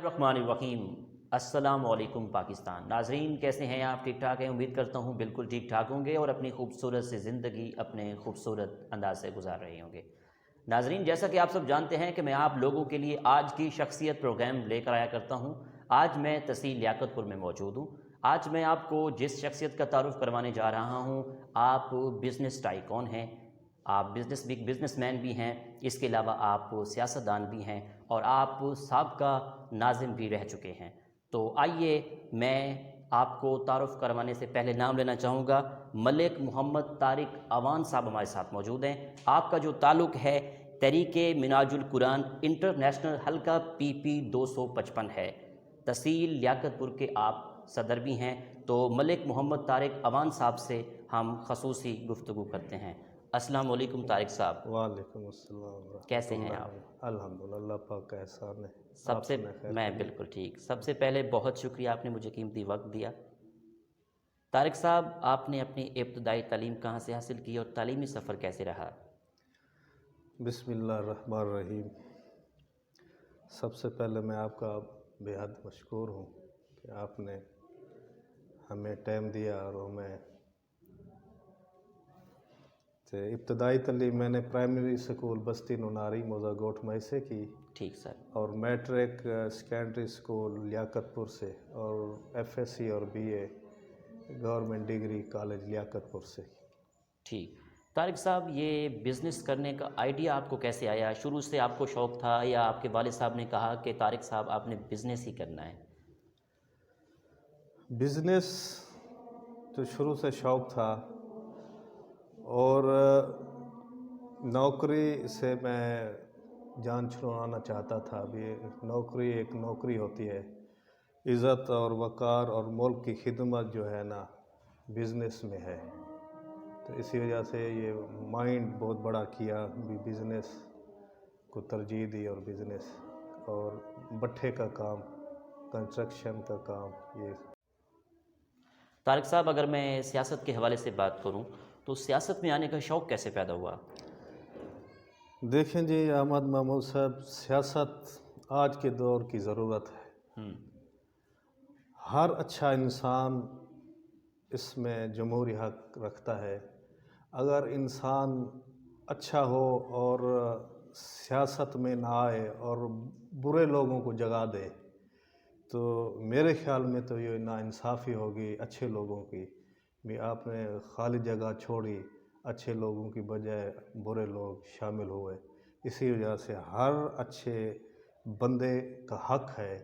الرحمن الرحیم۔ السلام علیکم پاکستان۔ ناظرین کیسے ہیں آپ؟ ٹھیک ٹھاک ہیں؟ امید کرتا ہوں بالکل ٹھیک ٹھاک ہوں گے اور اپنی خوبصورت سی زندگی اپنے خوبصورت انداز سے گزار رہے ہوں گے۔ ناظرین جیسا کہ آپ سب جانتے ہیں کہ میں آپ لوگوں کے لیے آج کی شخصیت پروگرام لے کر آیا کرتا ہوں۔ آج میں تحصیل لیاقت پور میں موجود ہوں۔ آج میں آپ کو جس شخصیت کا تعارف کروانے جا رہا ہوں، آپ بزنس ٹائکون ہیں، آپ بزنس مین بھی ہیں، اس کے علاوہ آپ سیاستدان بھی ہیں اور آپ سابقہ ناظم بھی رہ چکے ہیں۔ تو آئیے میں آپ کو تعارف کروانے سے پہلے نام لینا چاہوں گا۔ ملک محمد طارق اعوان صاحب ہمارے ساتھ موجود ہیں۔ آپ کا جو تعلق ہے تحریک مناج القرآن انٹرنیشنل حلقہ PP 255 ہے، تحصیل لیاقت پور کے آپ صدر بھی ہیں۔ تو ملک محمد طارق اعوان صاحب سے ہم خصوصی گفتگو کرتے ہیں۔ السلام علیکم طارق صاحب۔ وعلیکم السلام ورحمۃ کیسے ہیں اللہ۔ آپ؟ الحمدللہ، اللہ پاک کا احسان ہے۔ سب سے میں بالکل ٹھیک۔ سب سے پہلے بہت شکریہ، آپ نے مجھے قیمتی وقت دیا۔ طارق صاحب، آپ نے اپنی ابتدائی تعلیم کہاں سے حاصل کی اور تعلیمی سفر کیسے رہا؟ بسم اللہ الرحمن الرحیم۔ سب سے پہلے میں آپ کا بے حد مشکور ہوں کہ آپ نے ہمیں ٹائم دیا اور ہمیں ابتدائی تعلیم میں نے پرائمری اسکول بستی نوناری موزہ گوٹ مئی سے کی، ٹھیک سر۔ اور میٹرک سیکنڈری اسکول لیاقت پور سے، اور FSc اور BA گورنمنٹ ڈگری کالج لیاقت پور سے۔ ٹھیک۔ طارق صاحب، یہ بزنس کرنے کا آئیڈیا آپ کو کیسے آیا؟ شروع سے آپ کو شوق تھا یا آپ کے والد صاحب نے کہا کہ طارق صاحب آپ نے بزنس ہی کرنا ہے؟ بزنس تو شروع سے شوق تھا، اور نوکری سے میں جان چھڑانا چاہتا تھا۔ ابھی نوکری ایک نوکری ہوتی ہے، عزت اور وقار اور ملک کی خدمت جو ہے نا بزنس میں ہے، تو اسی وجہ سے یہ مائنڈ بہت بڑا کیا، بھی بزنس کو ترجیح دی، اور بزنس اور بٹھے کا کام، کنسٹرکشن کا کام۔ یہ طارق صاحب، اگر میں سیاست کے حوالے سے بات کروں تو سیاست میں آنے کا شوق کیسے پیدا ہوا؟ دیکھیں جی احمد محمود صاحب، سیاست آج کے دور کی ضرورت ہے۔ ہر اچھا انسان اس میں جمہوری حق رکھتا ہے۔ اگر انسان اچھا ہو اور سیاست میں نہ آئے اور برے لوگوں کو جگا دے، تو میرے خیال میں تو یہ ناانصافی ہوگی اچھے لوگوں کی بھی۔ آپ نے خالی جگہ چھوڑی، اچھے لوگوں کی بجائے برے لوگ شامل ہوئے۔ اسی وجہ سے ہر اچھے بندے کا حق ہے،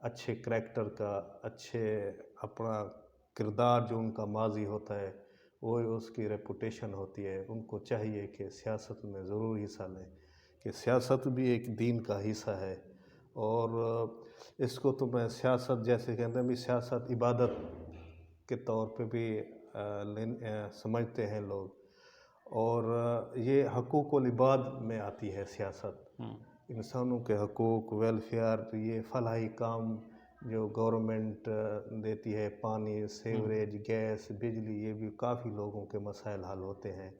اچھے کریکٹر کا، اچھے اپنا کردار جو ان کا ماضی ہوتا ہے وہ اس کی ریپوٹیشن ہوتی ہے۔ ان کو چاہیے کہ سیاست میں ضرور حصہ لیں، کہ سیاست بھی ایک دین کا حصہ ہے، اور اس کو تو میں سیاست جیسے کہتے ہیں بھی، سیاست عبادت کے طور پہ بھی سمجھتے ہیں لوگ، اور یہ حقوق العباد میں آتی ہے سیاست۔ انسانوں کے حقوق، ویلفیئر، یہ فلاحی کام جو گورنمنٹ دیتی ہے، پانی، سیوریج، گیس، بجلی، یہ بھی کافی لوگوں کے مسائل حل ہوتے ہیں،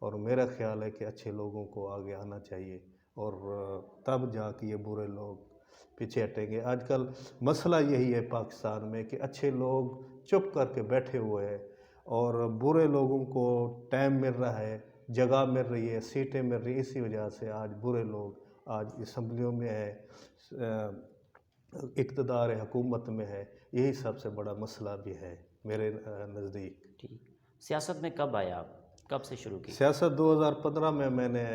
اور میرا خیال ہے کہ اچھے لوگوں کو آگے آنا چاہیے، اور تب جا کے یہ برے لوگ پیچھے ہٹیں گے۔ آج کل مسئلہ یہی ہے پاکستان میں کہ اچھے لوگ چپ کر کے بیٹھے ہوئے ہیں، اور برے لوگوں کو ٹائم مل رہا ہے، جگہ مل رہی ہے، سیٹیں مل رہی ہیں، اسی وجہ سے آج برے لوگ آج اسمبلیوں میں ہے، اقتدار حکومت میں ہے۔ یہی سب سے بڑا مسئلہ بھی ہے میرے نزدیک۔ ٹھیک۔ سیاست میں کب آیا آپ؟ کب سے شروع کی؟ سیاست 2015 میں نے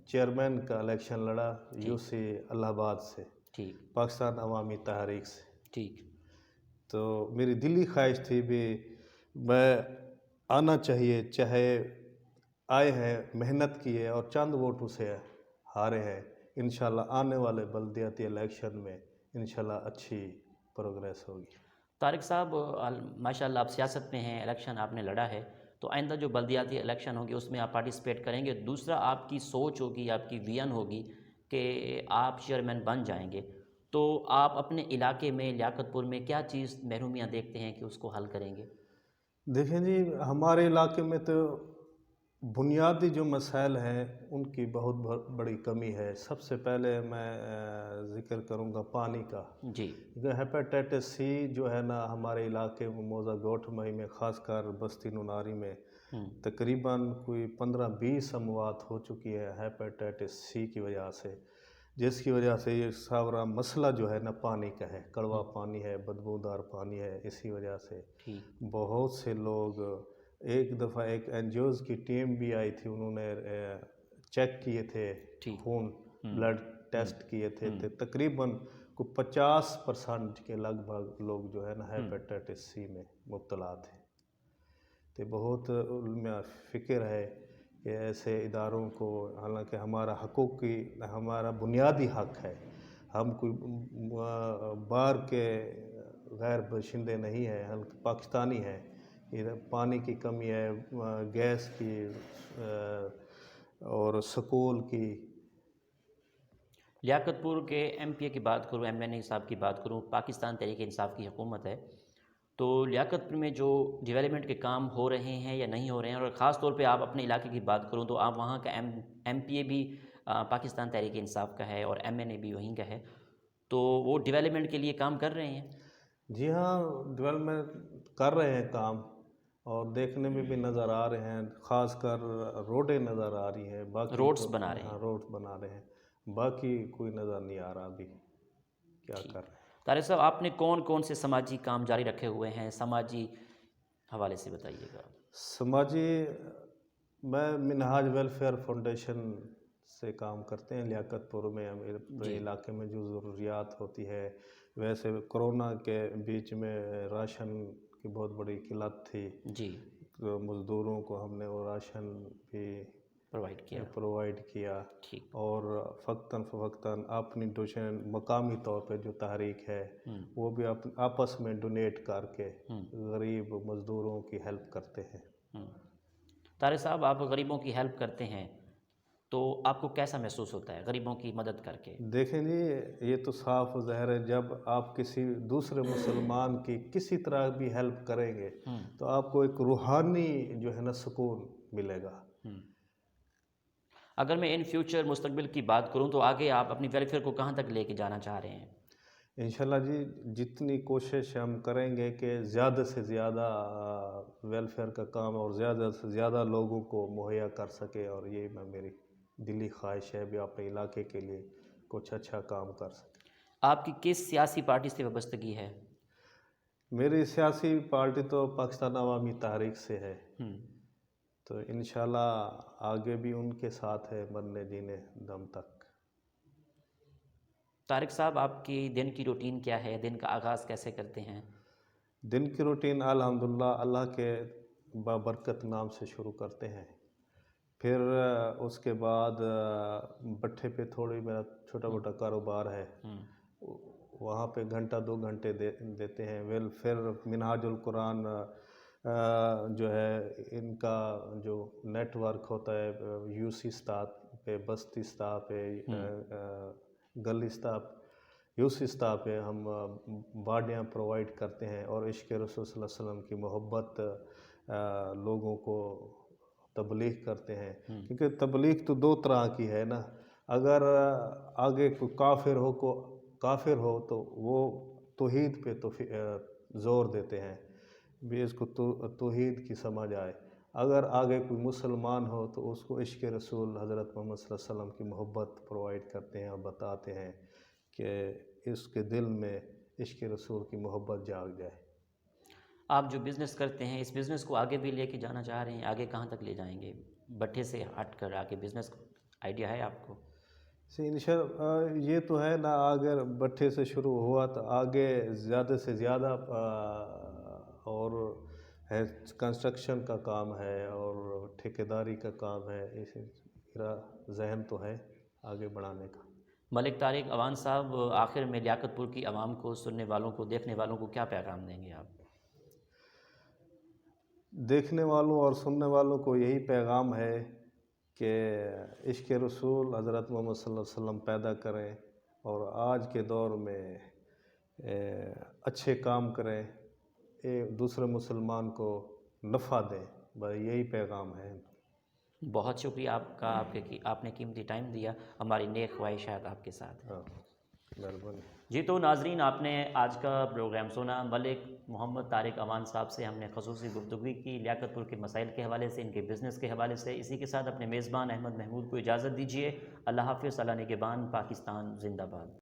چیئرمین کا الیکشن لڑا، UC الہ آباد سے، ٹھیک پاکستان عوامی تحریک سے۔ ٹھیک۔ تو میری دلی خواہش تھی بھی میں آنا چاہیے، چاہے آئے ہیں، محنت کی ہے اور چند ووٹوں سے ہارے ہیں، انشاءاللہ آنے والے بلدیاتی الیکشن میں انشاءاللہ اچھی پروگریس ہوگی۔ طارق صاحب، ماشاءاللہ آپ سیاست میں ہیں، الیکشن آپ نے لڑا ہے، تو آئندہ جو بلدیاتی الیکشن ہوگی اس میں آپ پارٹیسپیٹ کریں گے۔ دوسرا، آپ کی سوچ ہوگی، آپ کی ویژن ہوگی کہ آپ چیئرمین بن جائیں گے، تو آپ اپنے علاقے میں لیاقت پور میں کیا چیز محرومیاں دیکھتے ہیں کہ اس کو حل کریں گے؟ دیکھیں جی، ہمارے علاقے میں تو بنیادی جو مسائل ہیں ان کی بہت بڑی کمی ہے. سب سے پہلے میں ذکر کروں گا پانی کا. جی. ہیپیٹائٹس سی جو ہے نا ہمارے علاقے میں موضع گوٹھ مئی میں خاص کر بستی نوناری میں تقریباً کوئی 15-20 اموات ہو چکی ہے ہیپیٹائٹس سی کی وجہ سے، جس کی وجہ سے یہ سارا مسئلہ جو ہے نا پانی کا ہے. کڑوا پانی ہے، بدبودار پانی ہے. اسی وجہ سے بہت سے لوگ، ایک دفعہ ایک این جی اوز کی ٹیم بھی آئی تھی، انہوں نے چیک کیے تھے، خون بلڈ ٹیسٹ کیے تھے، تو تقریباً کو 50% کے لگ بھگ لوگ جو ہے نا ہیپیٹائٹس سی میں مبتلا تھے. تو بہت علم فکر ہے کہ ایسے اداروں کو، حالانکہ ہمارا ہمارا بنیادی حق ہے، ہم کوئی باہر کے غیر باشندے نہیں ہیں، ہم پاکستانی ہیں. پانی کی کمی ہے، گیس کی اور سکول کی. لیاقت پور کے ایم پی اے کی بات کروں، ایم این اے صاحب کی بات کروں، پاکستان تحریک انصاف کی حکومت ہے، تو لیاقت پور میں جو ڈیولپمنٹ کے کام ہو رہے ہیں یا نہیں ہو رہے ہیں، اور خاص طور پہ آپ اپنے علاقے کی بات کروں تو آپ وہاں کا ایم پی اے بھی پاکستان تحریک انصاف کا ہے اور ایم این اے بھی وہیں کا ہے، تو وہ ڈیولپمنٹ کے لیے کام کر رہے ہیں؟ جی ہاں، ڈیولپمنٹ کر رہے ہیں کام، اور دیکھنے میں بھی نظر آ رہے ہیں. خاص کر روڈیں نظر آ رہی ہیں، باقی روڈز بنا رہے ہیں. ہاں روڈ بنا رہے ہیں، باقی کوئی نظر نہیں آ رہا ابھی کیا کر رہے ہیں. طارق صاحب، آپ نے کون کون سے سماجی کام جاری رکھے ہوئے ہیں؟ سماجی حوالے سے بتائیے گا. سماجی، میں منہاج ویلفیئر فاؤنڈیشن سے کام کرتے ہیں لیاقت پور میں. میرے علاقے میں جو ضروریات ہوتی ہے، ویسے کرونا کے بیچ میں راشن کی بہت بڑی قلت تھی. جی. تو مزدوروں کو ہم نے وہ راشن بھی پرووائڈ کیا. ٹھیک. اور فقتاً فوقتاً اپنی ڈونیشن مقامی طور پہ جو تحریک ہے وہ بھی آپس میں ڈونیٹ کر کے غریب مزدوروں کی ہیلپ کرتے ہیں. طارق صاحب، آپ غریبوں کی ہیلپ کرتے ہیں تو آپ کو کیسا محسوس ہوتا ہے غریبوں کی مدد کر کے؟ دیکھیں جی، یہ تو صاف ظاہر ہے، جب آپ کسی دوسرے مسلمان کی کسی طرح بھی ہیلپ کریں گے تو آپ کو ایک روحانی جو ہے نا سکون ملے گا. اگر میں ان فیوچر مستقبل کی بات کروں تو آگے آپ اپنی ویلفیئر کو کہاں تک لے کے جانا چاہ رہے ہیں؟ انشاءاللہ جی، جتنی کوشش ہم کریں گے کہ زیادہ سے زیادہ ویلفیئر کا کام اور زیادہ سے زیادہ لوگوں کو مہیا کر سکے، اور یہ میری دلی خواہش ہے بھی اپنے علاقے کے لیے کچھ اچھا کام کر سکے. آپ کی کس سیاسی پارٹی سے وابستگی ہے؟ میری سیاسی پارٹی تو پاکستان عوامی تحریک سے ہے، تو انشاءاللہ آگے بھی ان کے ساتھ ہے مرنے جینے دم تک. طارق صاحب، آپ کی دن کی روٹین کیا ہے؟ دن کا آغاز کیسے کرتے ہیں؟ دن کی روٹین الحمدللہ اللہ کے بابرکت نام سے شروع کرتے ہیں. پھر اس کے بعد بٹھے پہ تھوڑی میرا چھوٹا موٹا کاروبار ہے، وہاں پہ گھنٹہ 2 گھنٹے دیتے ہیں. پھر منہاج القرآن جو ہے، ان کا جو نیٹ ورک ہوتا ہے یو سی سطح پہ، بستی سطح پہ، گلی سطح، یو سی سطح پہ ہم باڈیاں پرووائڈ کرتے ہیں، اور عشق رسول صلی اللہ علیہ وسلم کی محبت لوگوں کو تبلیغ کرتے ہیں. کیونکہ تبلیغ تو 2 طرح کی ہے نا. اگر آگے کوئی کافر ہو تو وہ توحید پہ زور دیتے ہیں بھی اس کو توحید کی سمجھ آئے. اگر آگے کوئی مسلمان ہو تو اس کو عشق رسول حضرت محمد صلی اللہ علیہ وسلم کی محبت پرووائڈ کرتے ہیں اور بتاتے ہیں کہ اس کے دل میں عشق رسول کی محبت جاگ جائے. آپ جو بزنس کرتے ہیں، اس بزنس کو آگے بھی لے کے جانا چاہ رہے ہیں؟ آگے کہاں تک لے جائیں گے؟ بٹھے سے ہٹ کر آگے بزنس آئیڈیا ہے آپ کو؟ انشاءاللہ یہ تو ہے نا، اگر بٹھے سے شروع ہوا تو آگے زیادہ سے زیادہ اور ہے، کنسٹرکشن کا کام ہے اور ٹھیکیداری کا کام ہے. اس میرا ذہن تو ہے آگے بڑھانے کا. ملک طارق اعوان صاحب، آخر میں لیاقت پور کی عوام کو، سننے والوں کو، دیکھنے والوں کو کیا پیغام دیں گے آپ؟ دیکھنے والوں اور سننے والوں کو یہی پیغام ہے کہ عشق رسول حضرت محمد صلی اللہ علیہ وسلم پیدا کریں، اور آج کے دور میں اچھے کام کریں، دوسرے مسلمان کو نفع دیں. بس یہی پیغام ہے. بہت شکریہ آپ کا، آپ نے قیمتی ٹائم دیا، ہماری نیک خواہشات آپ کے ساتھ ہیں۔ ہاں، مہربانی۔ جی تو ناظرین، آپ نے آج کا پروگرام سنا، ملک محمد طارق امان صاحب سے ہم نے خصوصی گفتگو کی، لیاقت پور کے مسائل کے حوالے سے، ان کے بزنس کے حوالے سے۔ اسی کے ساتھ اپنے میزبان احمد محمود کو اجازت دیجیے۔ اللہ حافظ، اللہ نگہبان، پاکستان زندہ باد۔